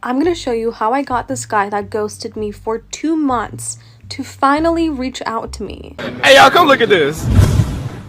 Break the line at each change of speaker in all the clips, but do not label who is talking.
I'm gonna show you how I got this guy that ghosted me for 2 months to finally reach out to me.
Hey y'all, come look at this.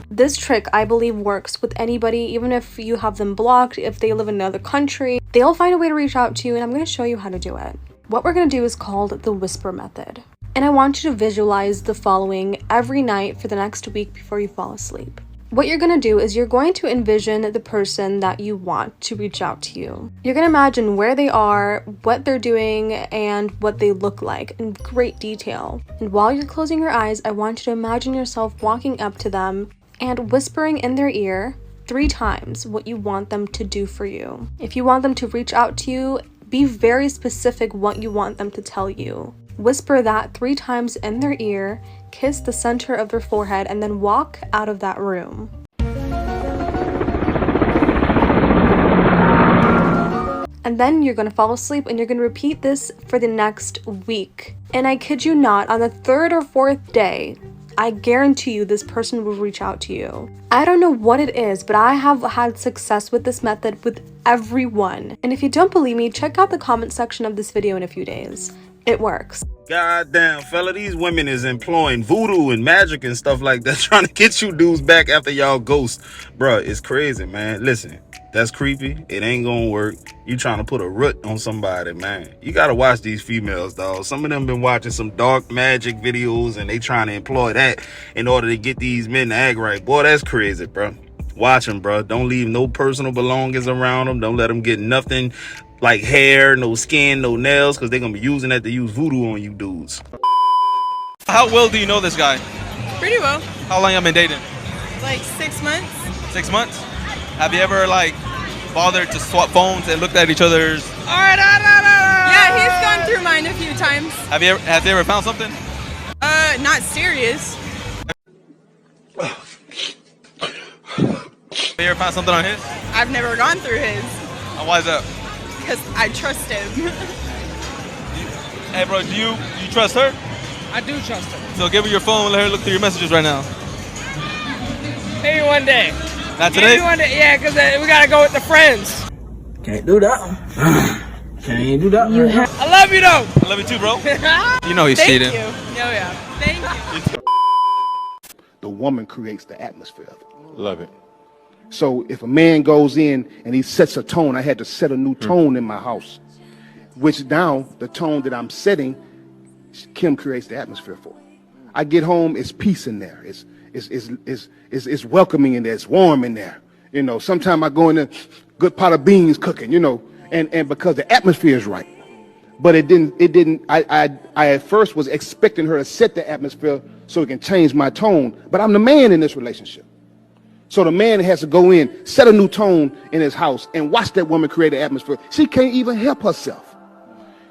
This trick, I believe, works with anybody, even if you have them blocked, if they live in another country. They'll find a way to reach out to you, and I'm gonna show you how to do it. What we're gonna do is called the whisper method. And I want you to visualize the following every night for the next week before you fall asleep. What you're going to do is you're going to envision the person that you want to reach out to you. You're going to imagine where they are, what they're doing, and what they look like in great detail. And while you're closing your eyes, I want you to imagine yourself walking up to them and whispering in their ear 3 times what you want them to do for you. If you want them to reach out to you, be very specific what you want them to tell you. Whisper that 3 times in their ear, kiss the center of their forehead, and then walk out of that room. And then you're gonna fall asleep and you're gonna repeat this for the next week. And I kid you not, on the 3rd or 4th day, I guarantee you this person will reach out to you. I don't know what it is, but I have had success with this method with everyone. And if you don't believe me, check out the comment section of this video in a few days. It works.
Goddamn, fella, these women is employing voodoo and magic and stuff like that, trying to get you dudes back after y'all ghost. Bruh, it's crazy, man. Listen, that's creepy. It ain't gonna work. You trying to put a root on somebody, man. You gotta watch these females, dog. Some of them been watching some dark magic videos and they trying to employ that in order to get these men to act right. Boy, that's crazy, bruh. Watch them, bruh. Don't leave no personal belongings around them. Don't let them get nothing like hair, no skin, no nails, because they're gonna be using that to use voodoo on you dudes.
How well do you know this guy?
Pretty well.
How long have you been dating?
Like 6 months.
6 months? Have you ever like bothered to swap phones and looked at each other's?
Yeah, he's gone through mine a few times.
Have you ever found something?
Not serious.
Have you ever found something on his?
I've never gone through his
And why is that?
because I trust him.
Hey bro, do you trust her?
I do trust her.
So give her your phone and let her look through your messages right now.
Maybe one day.
Not today?
Maybe one day, yeah, because we gotta go with the friends.
Can't do that one. Can't do that one.
I love you though.
I love you too, bro. You know he's
Thank
cheating.
you. Oh yeah. Thank you.
The woman creates the atmosphere.
Love it.
So if a man goes in and he sets a tone, I had to set a new tone in my house, which now the tone that I'm setting, Kim creates the atmosphere for. I get home, it's peace in there. It's welcoming in there. It's warm in there. You know, sometimes I go in there, good pot of beans cooking, you know, and because the atmosphere is right. But it didn't, I at first was expecting her to set the atmosphere so it can change my tone, but I'm the man in this relationship. So the man has to go in, set a new tone in his house, and watch that woman create an atmosphere. She can't even help herself.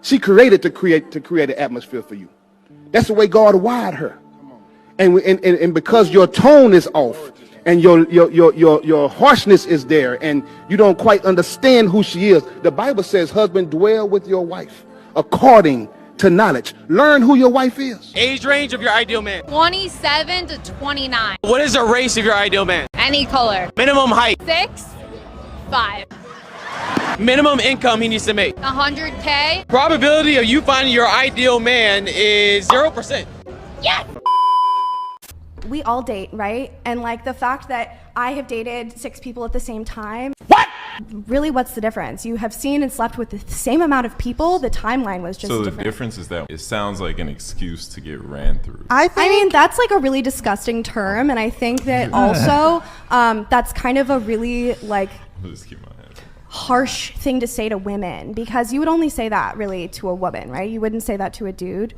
She created to create an atmosphere for you. That's the way God wired her. And because your tone is off, and your harshness is there, and you don't quite understand who she is, the Bible says, husband, dwell with your wife according to knowledge. Learn who your wife is.
Age range of your ideal man.
27 to 29.
What is the race of your ideal man?
Any color.
Minimum height.
6'5".
Minimum income he needs to make.
100K.
Probability of you finding your ideal man is 0%.
Yes!
We all date, right? And like the fact that I have dated 6 people at the same time.
What?
Really, what's the difference? You have seen and slept with the same amount of people. The timeline was just
So the
different.
difference is that it sounds like an excuse to get ran through.
I mean, that's like a really disgusting term. And I think that also that's kind of a really like
I'll just keep my head.
harsh thing to say to women, because you would only say that really to a woman, right? You wouldn't say that to a dude.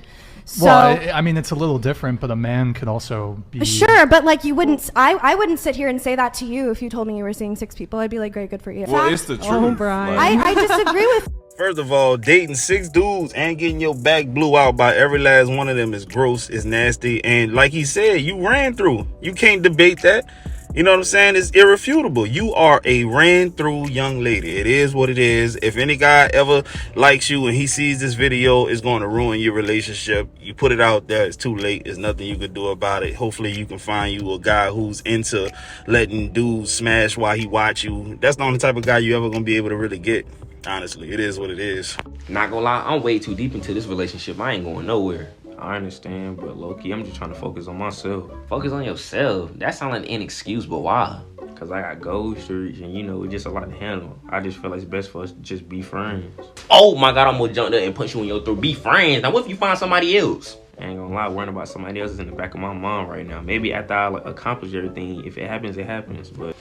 So,
well, I mean, it's a little different, but a man could also be...
Sure, but like you wouldn't, I wouldn't sit here and say that to you if you told me you were seeing 6 people. I'd be like, great, good for you.
Well, it's the truth.
Oh, Brian. I disagree with...
First of all, dating 6 dudes and getting your back blew out by every last one of them is gross, is nasty, and like he said, you ran through. You can't debate that. You know what I'm saying? It's irrefutable. You are a ran through young lady. It is what it is. If any guy ever likes you and he sees this video, it's going to ruin your relationship. You put it out there, it's too late. There's nothing you can do about it. Hopefully you can find you a guy who's into letting dudes smash while he watch you. That's the only type of guy you ever going to be able to really get. Honestly, it is what it is.
Not gonna lie, I'm way too deep into this relationship. I ain't going nowhere. I understand, but low-key, I'm just trying to focus on myself. Focus on yourself. That sounds like an excuse, but why? Because I got goals to reach, and you know, it's just a lot to handle. I just feel like it's best for us to just be friends. Oh my God, I'm gonna jump there and punch you in your throat. Be friends. Now, what if you find somebody else? I ain't gonna lie, worrying about somebody else is in the back of my mind right now. Maybe after I accomplish everything, if it happens, it happens, but...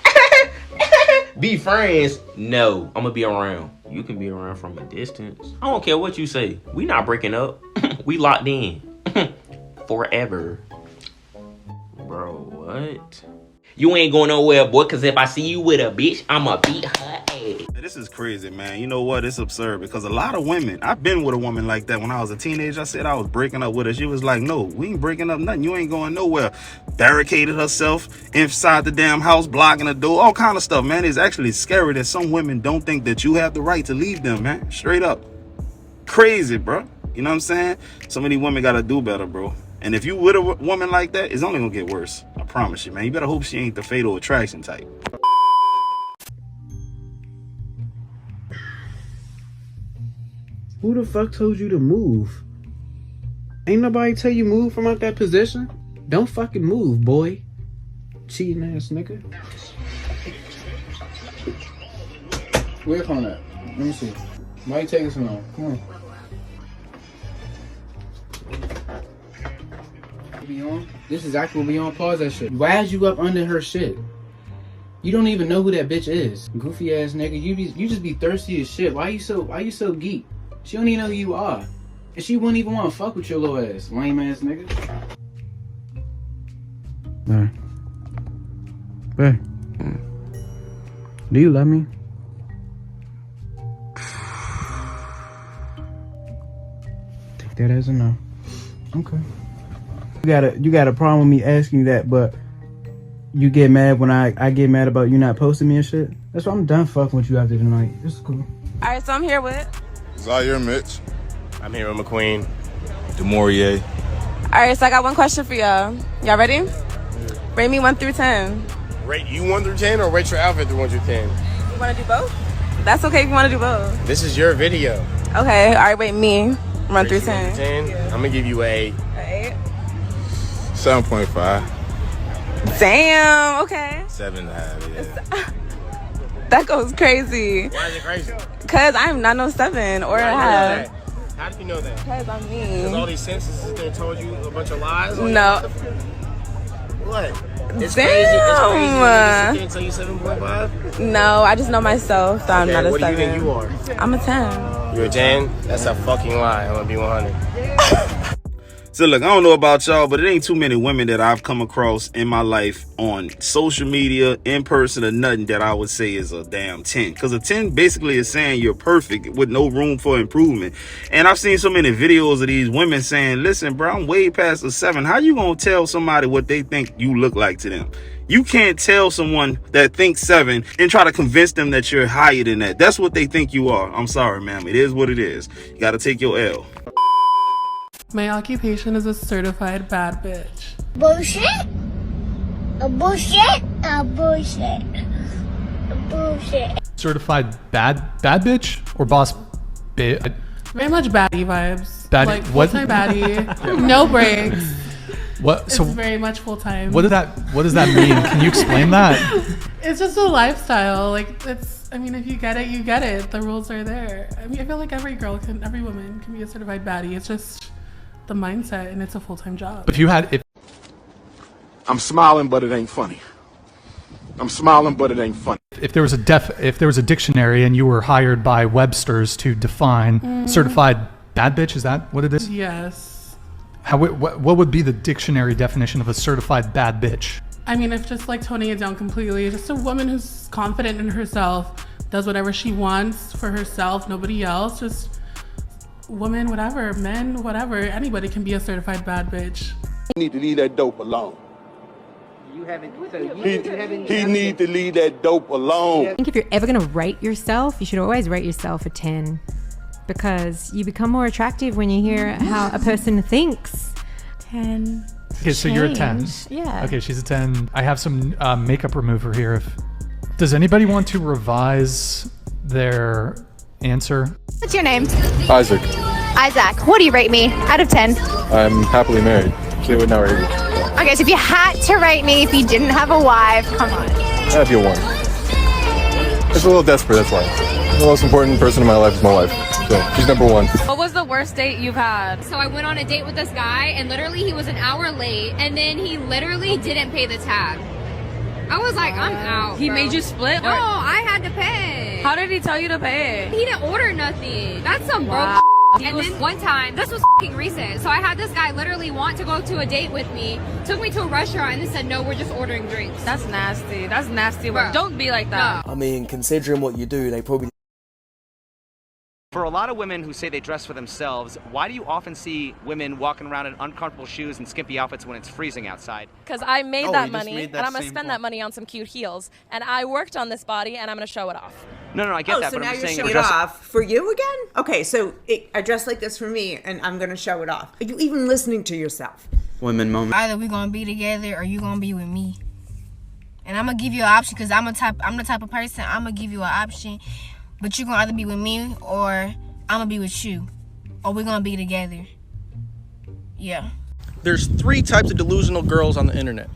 Be friends? No, I'm gonna be around. You can be around from a distance. I don't care what you say. We not breaking up. We locked in. Forever. Bro, what? You ain't going nowhere, boy, because if I see you with a bitch, I'ma beat her ass.
This is crazy, man. You know what? It's absurd because a lot of women, I've been with a woman like that when I was a teenager. I said I was breaking up with her. She was like, no, we ain't breaking up nothing. You ain't going nowhere. Barricaded herself inside the damn house, blocking the door, all kind of stuff, man. It's actually scary that some women don't think that you have the right to leave them, man. Straight up. Crazy, bro. You know what I'm saying? Some of these women got to do better, bro. And if you with a woman like that, it's only going to get worse. I promise you, man. You better hope she ain't the fatal attraction type.
Who the fuck told you to move? Ain't nobody tell you move from out that position. Don't fucking move, boy. Cheating ass nigga. Where your phone at? Let me see. Why you taking so long? Come on. Be on? This is actually be on. Pause that shit. Why is you up under her shit? You don't even know who that bitch is. Goofy ass nigga. You just be thirsty as shit. Why you so geek? She don't even know who you are. And she wouldn't even want to fuck with your little ass. Lame ass nigga. Bae. Do you love me? Take that as a no. Okay. You got a problem with me asking you that, but you get mad when I get mad about you not posting me and shit? That's why I'm done fucking with you after tonight. This is cool.
Alright, so I'm here with
Zaire Mitch.
I'm here with McQueen.
DeMaurier.
Alright, so I got one question for y'all. Y'all ready? Rate me 1 through 10.
Rate you 1 through 10 or rate your outfit through 1 through 10?
You wanna do both? That's okay if you wanna do both.
This is your video.
Okay, alright, rate me 1 through 10.
1 through 10. I'm gonna give you a
8.
7.5.
Damn, okay.
7.5, yeah.
That goes crazy.
Why is it crazy?
Cause I'm not no 7 or a half.
How do you know that?
Cause I'm mean.
Because all these sentences that told you a bunch of lies?
No.
What? It's
Damn.
crazy. It's crazy. Can't tell you 7.5?
No, I just know myself, so I'm not a 7.
What do you think you are?
I'm a 10.
You're a 10? That's a fucking lie. I'm gonna be 100.
So look, I don't know about y'all, but it ain't too many women that I've come across in my life on social media, in person, or nothing that I would say is a damn 10. Because a 10 basically is saying you're perfect with no room for improvement. And I've seen so many videos of these women saying, listen, bro, I'm way past a 7. How you gonna tell somebody what they think you look like to them? You can't tell someone that thinks 7 and try to convince them that you're higher than that. That's what they think you are. I'm sorry, ma'am. It is what it is. You got to take your L.
My occupation is a certified bad bitch.
Bullshit? A bullshit? A bullshit. A bullshit.
Certified bad bitch or boss bitch?
Very much baddie vibes.
Baddie,
like
what?
full-time baddie. No breaks.
What? So
it's very much full time.
What does that mean? Can you explain that?
It's just a lifestyle. Like I mean, if you get it, you get it. The rules are there. I mean, I feel like every woman can be a certified baddie. It's just the mindset, and it's a full-time job.
But if
I'm smiling, but it ain't funny. I'm smiling, but it ain't funny.
If there was a dictionary and you were hired by Webster's to define certified bad bitch, is that what it is?
Yes.
What would be the dictionary definition of a certified bad bitch?
I mean, if just like toning it down completely, just a woman who's confident in herself, does whatever she wants for herself, nobody else, just women, whatever, men, whatever, anybody can be a certified bad bitch.
He need to leave that dope alone. He need to leave that dope alone.
I think if you're ever going to rate yourself, you should always rate yourself a 10 because you become more attractive when you hear how a person thinks. 10.
Okay, so you're a 10.
Yeah.
Okay, she's a 10. I have some makeup remover here. Does anybody want to revise their answer.
What's your name?
Isaac.
Isaac. What do you rate me out of 10?
I'm happily married. So it would not rate me.
Okay, so if you had to rate me if you didn't have a wife, come on.
That'd be a 1. It's a little desperate, that's why. The most important person in my life is my wife. So she's number 1.
What was the worst date you've had?
So I went on a date with this guy, and literally he was an hour late, and then he literally didn't pay the tab. I was like, I'm out.
He
bro.
made you split?
No, I had to pay.
How did he tell you to pay?
He didn't order nothing. That's some
Wow.
broke. And then one time, this was f***ing recent, so I had this guy literally want to go to a date with me, took me to a restaurant, and then said, no, we're just ordering drinks.
That's nasty. That's nasty work.
Bro.
Don't be like that.
I mean, considering what you do, they probably...
For a lot of women who say they dress for themselves, why do you often see women walking around in uncomfortable shoes and skimpy outfits when it's freezing outside?
Because I made
Oh,
that
you just
money,
made that
and I'm going to
same
spend
point.
that money on some cute heels. And I worked on this body, and I'm going to show it off.
No, I get that,
so
but
now
I'm just
you're
saying
showing
if
it
you're dressing-
off for you again? Okay, so I dress like this for me, and I'm gonna show it off. Are you even listening to yourself?
Women moment.
Either we're gonna be together or you gonna be with me. And I'm gonna give you an option because I'm the type of person, I'm gonna give you an option. But you're gonna either be with me or I'm gonna be with you. Or we're gonna be together. Yeah.
There's 3 types of delusional girls on the internet.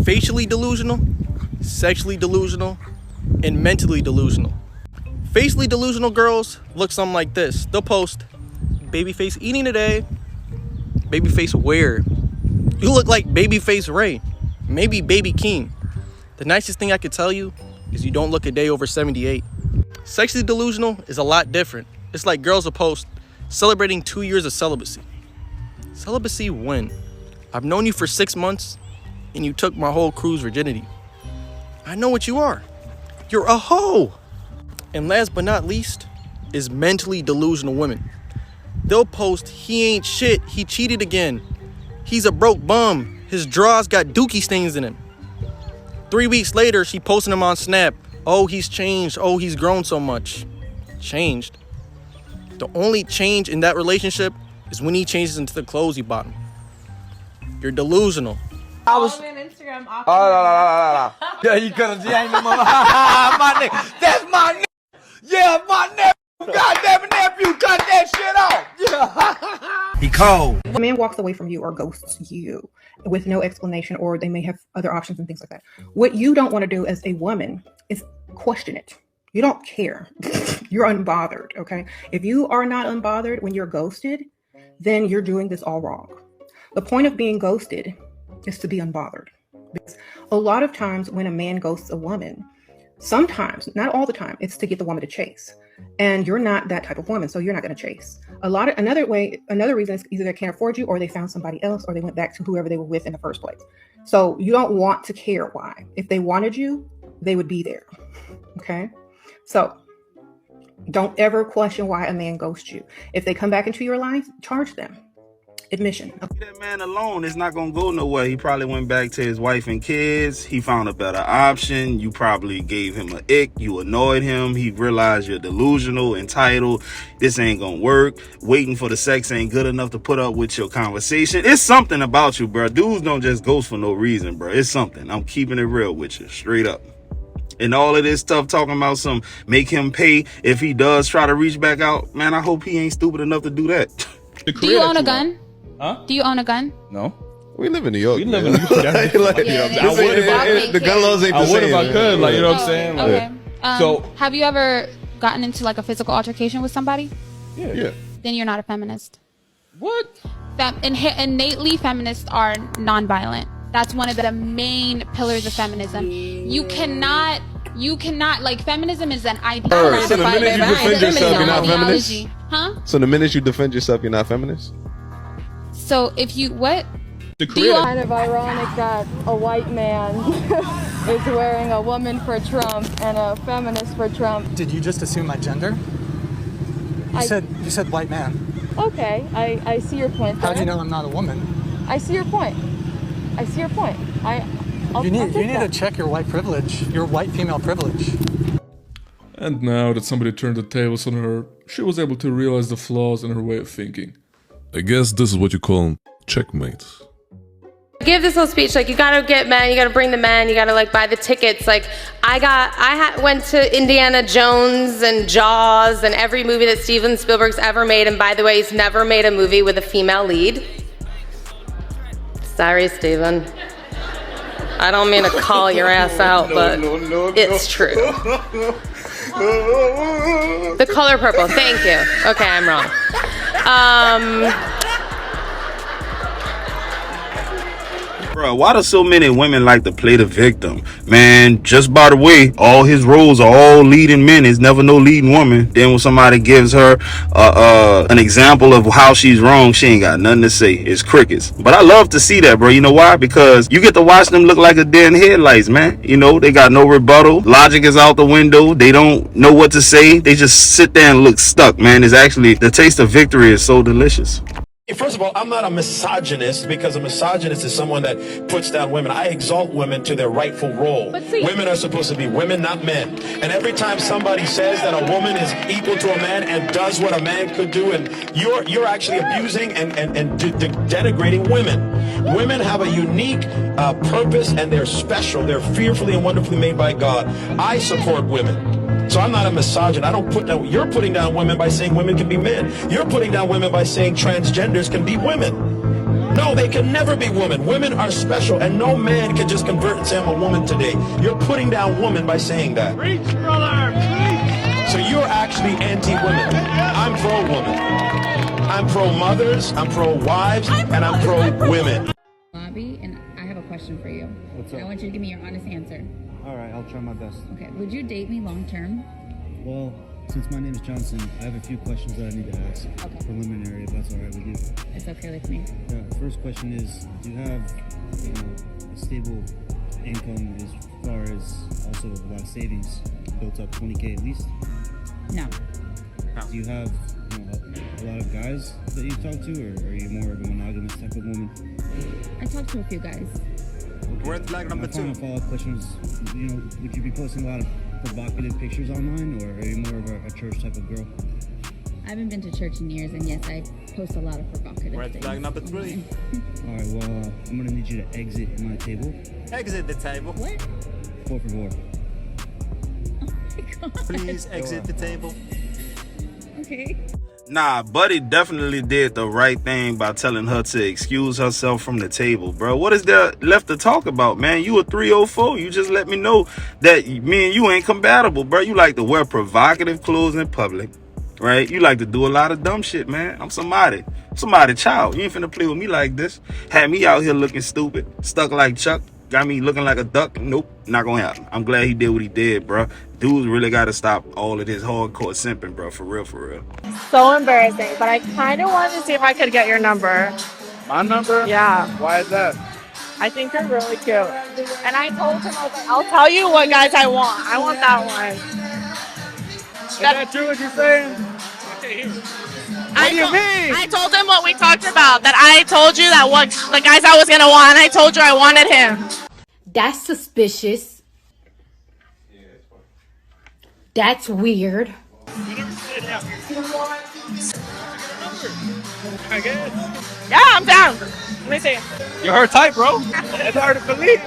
Facially delusional, sexually delusional, and mentally delusional. Facially delusional girls look something like this. They'll post, babyface eating today, babyface where? You look like babyface Ray, maybe baby King. The nicest thing I could tell you is you don't look a day over 78. Sexually delusional is a lot different. It's like girls will post celebrating 2 years of celibacy. Celibacy when? I've known you for 6 months and you took my whole crew's virginity. I know what you are. You're a hoe. And last but not least is mentally delusional women. They'll post, he ain't shit, he cheated again. He's a broke bum, his drawers got dookie stains in him. 3 weeks later, she posting him on Snap. Oh, he's changed, oh, he's grown so much. Changed. The only change in that relationship is when he changes into the clothes you bought him. You're delusional.
I was on Instagram.
Yeah, you could have. Yeah, ain't no more. My nigga. That's my nigga. Yeah, my nephew. Goddamn nephew, cut that shit off. Yeah.
He cold. If a man walks away from you or ghosts you with no explanation, or they may have other options and things like that. What you don't want to do as a woman is question it. You don't care. You're unbothered, okay? If you are not unbothered when you're ghosted, then you're doing this all wrong. The point of being ghosted is to be unbothered. Because a lot of times when a man ghosts a woman, sometimes, not all the time, it's to get the woman to chase. And you're not that type of woman, so you're not going to chase. Another reason is either they can't afford you, or they found somebody else, or they went back to whoever they were with in the first place. So you don't want to care why. If they wanted you, they would be there. Okay? So don't ever question why a man ghosts you. If they come back into your life, charge them. Admission.
That man alone is not gonna go nowhere. He probably went back to his wife and kids. He found a better option. You probably gave him an ick. You annoyed him. He realized you're delusional, entitled. This ain't gonna work. Waiting for the sex ain't good enough to put up with your conversation. It's something about you, bro. Dudes don't just ghost for no reason, bro. It's something. I'm keeping it real with you, straight up. And all of this stuff talking about some make him pay if he does try to reach back out. Man, I hope he ain't stupid enough to do that.
Do you own a gun?
Huh?
Do you own a gun?
No.
We live in New York.
We live in New York.
Like,
You know what I'm saying? I would if
the gun laws ain't the
I would
same.
if I could. Like, you know what I'm saying? Like,
Okay.
So
Have you ever gotten into like a physical altercation with somebody?
Yeah.
Then you're not a feminist.
What?
Innately, feminists are nonviolent. That's one of the main pillars of feminism. You cannot, like, feminism is an ideology.
So the minute you defend yourself, you're not feminist?
Huh?
So the minute you defend yourself, you're not feminist?
So if you, what?
Kind of ironic that a white man is wearing a woman for Trump and a feminist for Trump.
Did you just assume my gender? You said white man.
Okay, I see your point.
How do you know I'm not a woman?
I see your point.
You need to check your white privilege, your white female privilege.
And now that somebody turned the tables on her, she was able to realize the flaws in her way of thinking.
I guess this is what you call checkmate.
Give this little speech, like, you gotta get men, you gotta bring the men, you gotta like buy the tickets. Like, went to Indiana Jones and Jaws and every movie that Steven Spielberg's ever made, and by the way, he's never made a movie with a female lead. Sorry, Steven. I don't mean to call your ass out, but it's true. The color purple, thank you. Okay, I'm wrong.
Bro, why do so many women like to play the victim? Man, just by the way, all his roles are all leading men. There's never no leading woman. Then when somebody gives her an example of how she's wrong, she ain't got nothing to say. It's crickets. But I love to see that, bro. You know why? Because you get to watch them look like a deer in headlights, man. You know, they got no rebuttal. Logic is out the window. They don't know what to say. They just sit there and look stuck, man. It's actually, the taste of victory is so delicious.
First of all, I'm not a misogynist, because a misogynist is someone that puts down women. I exalt women to their rightful role. Women are supposed to be women, not men. And every time somebody says that a woman is equal to a man and does what a man could do, and you're actually abusing and denigrating women. Women have a unique purpose, and they're special. They're fearfully and wonderfully made by God. I support women. So I'm not a misogynist. I don't put down. You're putting down women by saying women can be men. You're putting down women by saying transgenders can be women. No, they can never be women. Women are special, and no man can just convert and say I'm a woman today. You're putting down women by saying that. Preach, brother, preach. So you're actually anti-women. I'm pro-woman. I'm pro-mothers. I'm pro-wives, and I'm pro-women.
Bobby, and I have a question for you.
What's up?
I want you to give me your honest answer.
All right, I'll try my best.
Okay, would you date me long term?
Well, since my name is Johnson, I have a few questions that I need to ask. Okay. Preliminary, if that's all right with you.
It's okay with me.
First question is, do you have a stable income as far as also a lot of savings built up, 20K at least?
No.
Do you have a lot of guys that you talk to, or are you more of a monogamous type of woman?
I talked to a few guys.
Red flag number 2. My follow-up question is, would you be posting a lot of provocative pictures online, or are you more of a church type of girl?
I haven't been to church in years, and yes, I post a lot of provocative things.
Red flag number 3. All right, well, I'm gonna need you to exit my table. Exit the table.
What?
Por favor.
Oh my God.
Please exit the table.
Okay.
Nah, Buddy definitely did the right thing by telling her to excuse herself from the table, bro. What is there left to talk about, man? You a 304. You just let me know that me and you ain't compatible, bro. You like to wear provocative clothes in public, right? You like to do a lot of dumb shit, man. I'm somebody child. You ain't finna play with me like this. Had me out here looking stupid, stuck like Chuck. Got me looking like a duck. Nope, not gonna happen. I'm glad he did what he did, bro. Dudes really gotta stop all of this hardcore simping, bro. For real, for real.
So embarrassing, but I kind of wanted to see if I could get your number.
My number?
Yeah.
Why is that?
I think you're really cute. And I told him, I was like, I'll tell you what guys I want. I want that one.
Is that true what you're saying? Okay, here.
What do you mean? I told him what we talked about, that I told you that what the guys I was going to want, and I told you I wanted him.
That's suspicious. That's weird.
I guess. Yeah, I'm down. Let me see.
You're her type, bro. It's hard to believe.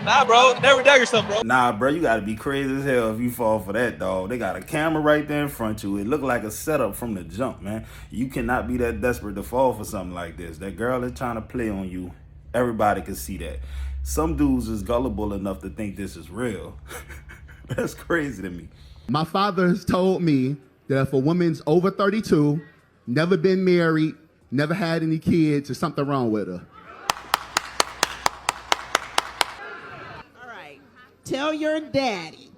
Nah, bro. Never doubt yourself, bro.
Nah, bro, you gotta be crazy as hell if you fall for that, dog. They got a camera right there in front of you. It looked like a setup from the jump, man. You cannot be that desperate to fall for something like this. That girl is trying to play on you. Everybody can see that. Some dudes is gullible enough to think this is real. That's crazy to me.
My father has told me that if a woman's over 32, never been married, never had any kids, there's something wrong with her.
All right. Tell your daddy.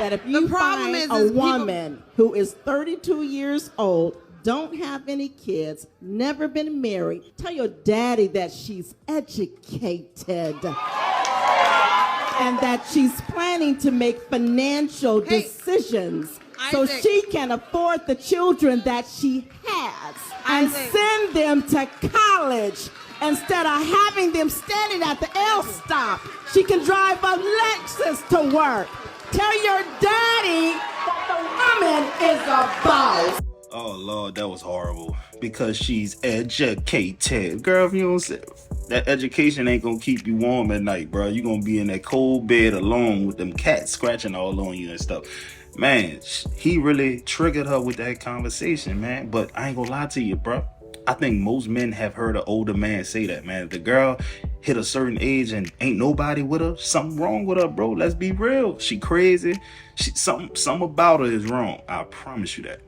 That if you find a woman who is 32 years old, don't have any kids, never been married, tell your daddy that she's educated and that she's planning to make financial decisions so she can afford the children that she has and send them to college instead of having them standing at the L stop. She can drive a Lexus to work. Tell your daddy that the woman is a boss.
Oh Lord, that was horrible. Because she's educated. Girl, if you don't say that, education ain't gonna keep you warm at night, bro. You gonna be in that cold bed alone with them cats scratching all on you and stuff. Man, he really triggered her with that conversation, man. But I ain't gonna lie to you, bro. I think most men have heard an older man say that, man. If the girl hit a certain age and ain't nobody with her, something wrong with her, bro. Let's be real. She crazy. Something about her is wrong. I promise you that.